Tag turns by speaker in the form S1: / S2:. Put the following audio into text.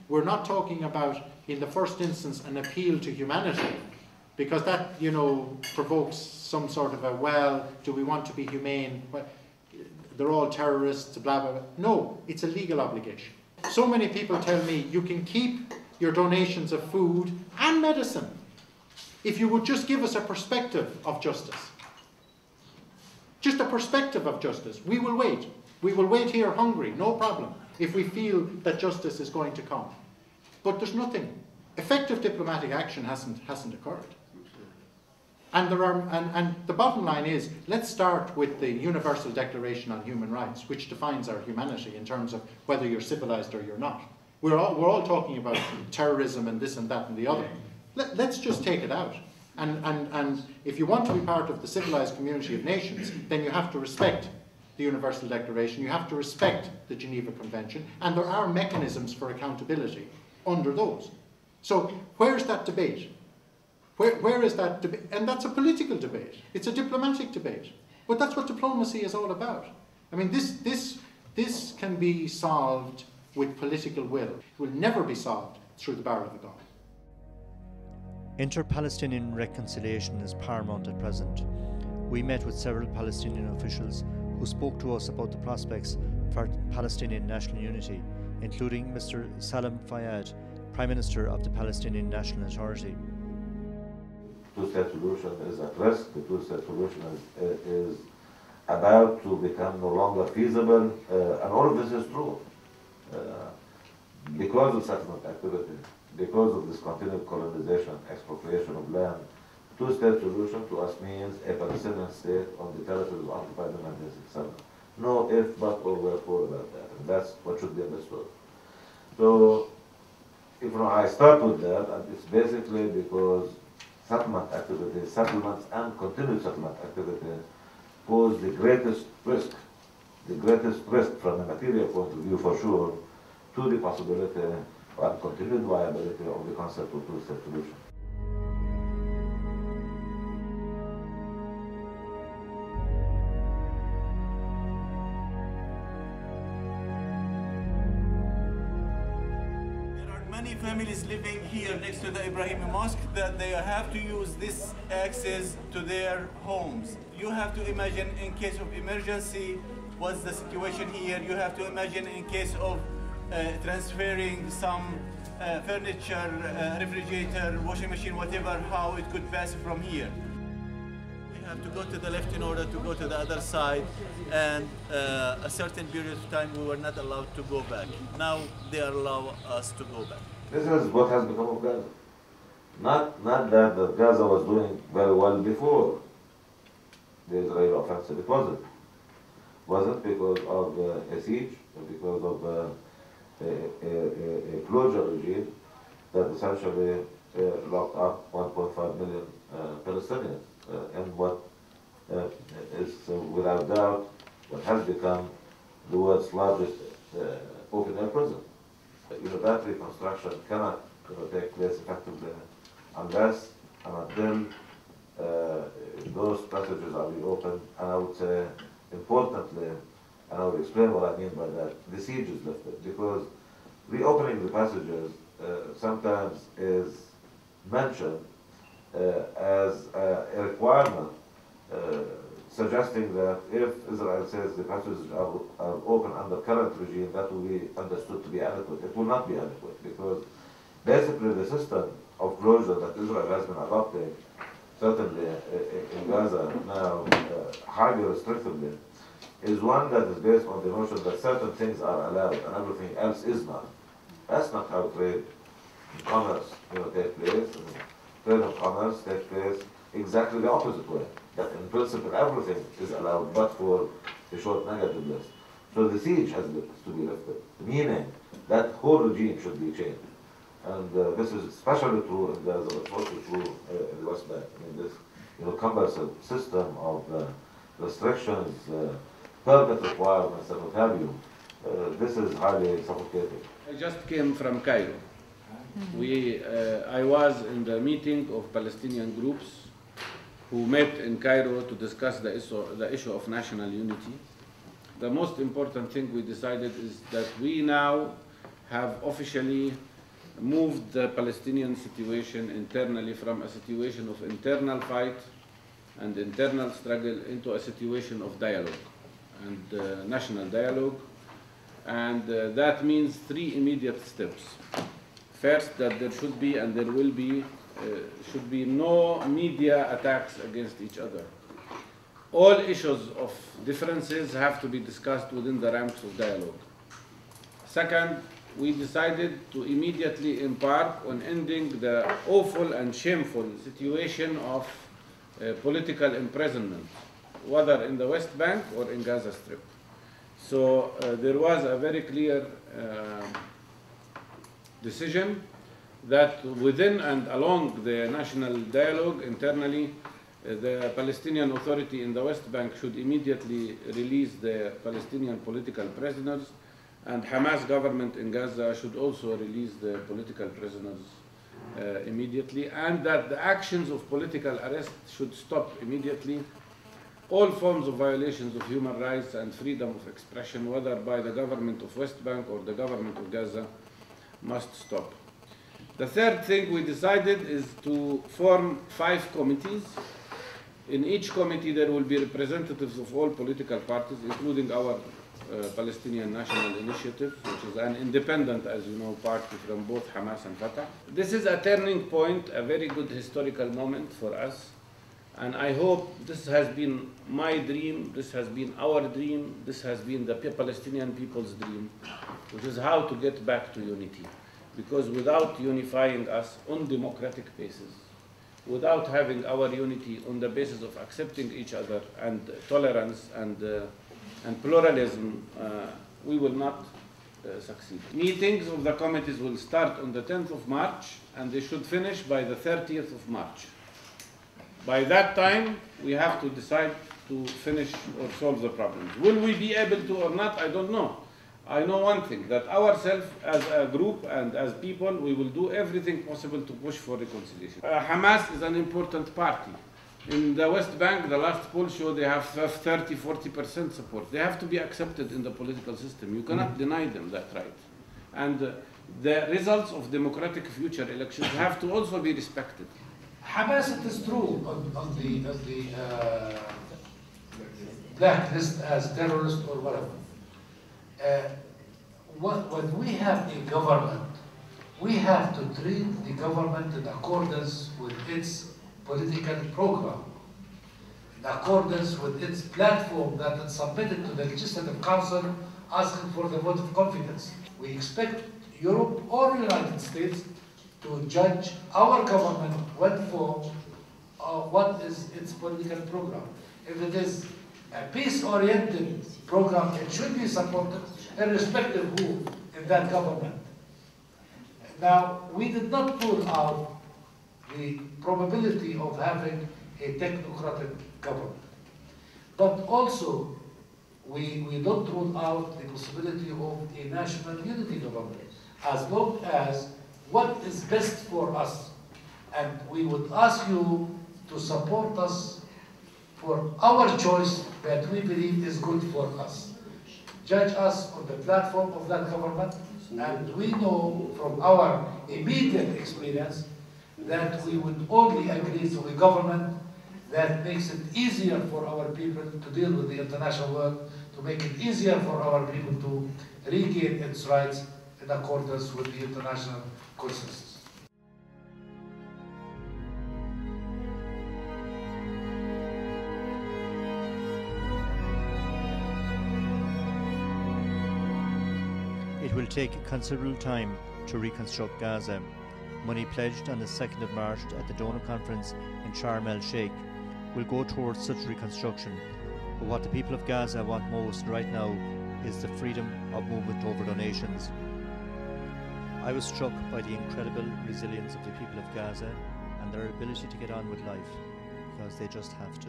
S1: we're not talking about, in the first instance, an appeal to humanity, because that, you know, provokes some sort of a, well, do we want to be humane? Well, they're all terrorists, blah, blah, blah. No, it's a legal obligation. So many people tell me, you can keep your donations of food and medicine if you would just give us a perspective of justice. Just a perspective of justice. We will wait. We will wait here hungry, no problem, if we feel that justice is going to come. But there's nothing. Effective diplomatic action hasn't occurred. And the bottom line is, let's start with the Universal Declaration on Human Rights, which defines our humanity in terms of whether you're civilized or you're not. We're all talking about terrorism and this and that and the other. Let's just take it out. And if you want to be part of the civilized community of nations, then you have to respect the Universal Declaration, you have to respect the Geneva Convention, and there are mechanisms for accountability under those. So where's that debate? Where is that debate? And that's a political debate. It's a diplomatic debate. But that's what diplomacy is all about. I mean, this can be solved with political will. It will never be solved through the barrel of a gun.
S2: Inter-Palestinian reconciliation is paramount at present. We met with several Palestinian officials who spoke to us about the prospects for Palestinian national unity, including Mr. Salam Fayyad, Prime Minister of the Palestinian National Authority.
S3: Two-state solution is at risk. The two-state solution is about to become no longer feasible, and all of this is true. Because of settlement activity, because of this continued colonization, expropriation of land, two-state solution to us means a Palestinian state on the territories occupied in 1967. No if, but, or wherefore about that. And that's what should be understood. So, if I start with that, and it's basically because settlement activity, settlements and continued settlement activity pose the greatest risk from a material point of view for sure, to the possibility and continued viability of the concept of two-state solution.
S4: Many families living here next to the Ibrahimi Mosque that they have to use this access to their homes. You have to imagine in case of emergency, what's the situation here. You have to imagine in case of transferring some furniture, refrigerator, washing machine, whatever, how it could pass from here. We have to go to the left in order to go to the other side, and a certain period of time we were not allowed to go back. Now they allow us to go back.
S3: This is what has become of Gaza. Not that Gaza was doing very well before the Israeli offensive. It wasn't. It wasn't because of a siege, because of a closure regime that essentially locked up 1.5 million Palestinians. And what is without doubt what has become the world's largest open-air prison. That reconstruction cannot take place effectively unless and until those passages are reopened, and I would say, importantly, and I will explain what I mean by that, the siege is lifted, because reopening the passages sometimes is mentioned as a requirement, suggesting that if Israel says the passages are open under current regime, that will be understood to be adequate. It will not be adequate, because basically the system of closure that Israel has been adopting, certainly in Gaza now, highly restrictively, is one that is based on the notion that certain things are allowed and everything else is not. That's not how trade and commerce take place. Trade and commerce take place exactly the opposite way. That in principle everything is allowed but for a short negative list. So the siege has to be lifted, meaning that whole regime should be changed. And this is especially true in Gaza, but also true in the West Bank. I mean, this cumbersome system of restrictions, permit requirements, and what have you, this is highly suffocating.
S5: I just came from Cairo. I was in the meeting of Palestinian groups who met in Cairo to discuss the issue of national unity. The most important thing we decided is that we now have officially moved the Palestinian situation internally from a situation of internal fight and internal struggle into a situation of dialogue and national dialogue. And that means three immediate steps. First, that there should be and there will be should be no media attacks against each other. All issues of differences have to be discussed within the ranks of dialogue. Second, we decided to immediately embark on ending the awful and shameful situation of political imprisonment, whether in the West Bank or in Gaza Strip. So there was a very clear decision that within and along the national dialogue internally, the Palestinian Authority in the West Bank should immediately release the Palestinian political prisoners, and Hamas government in Gaza should also release the political prisoners immediately, and that the actions of political arrest should stop immediately. All forms of violations of human rights and freedom of expression, whether by the government of West Bank or the government of Gaza, must stop. The third thing we decided is to form 5 committees. In each committee there will be representatives of all political parties, including our Palestinian National Initiative, which is an independent, as you know, party from both Hamas and Fatah. This is a turning point, a very good historical moment for us. And I hope this has been my dream, this has been our dream, this has been the Palestinian people's dream, which is how to get back to unity. Because without unifying us on democratic basis, without having our unity on the basis of accepting each other and tolerance and pluralism, we will not succeed. Meetings of the committees will start on the 10th of March and they should finish by the 30th of March. By that time, we have to decide to finish or solve the problems. Will we be able to or not? I don't know. I know one thing, that ourselves as a group and as people, we will do everything possible to push for reconciliation. Hamas is an important party. In the West Bank, the last poll showed they have 30–40% support. They have to be accepted in the political system. You cannot deny them that right. And the results of democratic future elections have to also be respected.
S6: Hamas, it is true, on the blacklist as terrorist or whatever. When we have a government, we have to treat the government in accordance with its political program, in accordance with its platform that is submitted to the Legislative Council asking for the vote of confidence. We expect Europe or United States to judge our government what is its political program. If it is a peace-oriented program, it should be supported, irrespective of who in that government. Now, we did not rule out the probability of having a technocratic government. But also, we don't rule out the possibility of a national unity government, as long as what is best for us. And we would ask you to support us for our choice that we believe is good for us. Judge us on the platform of that government, and we know from our immediate experience that we would only agree to a government that makes it easier for our people to deal with the international world, to make it easier for our people to regain its rights in accordance with the international consensus.
S2: It will take considerable time to reconstruct Gaza. Money pledged on the 2nd of March at the Donor Conference in Sharm el-Sheikh will go towards such reconstruction. But what the people of Gaza want most right now is the freedom of movement over donations. I was struck by the incredible resilience of the people of Gaza and their ability to get on with life, because they just have to.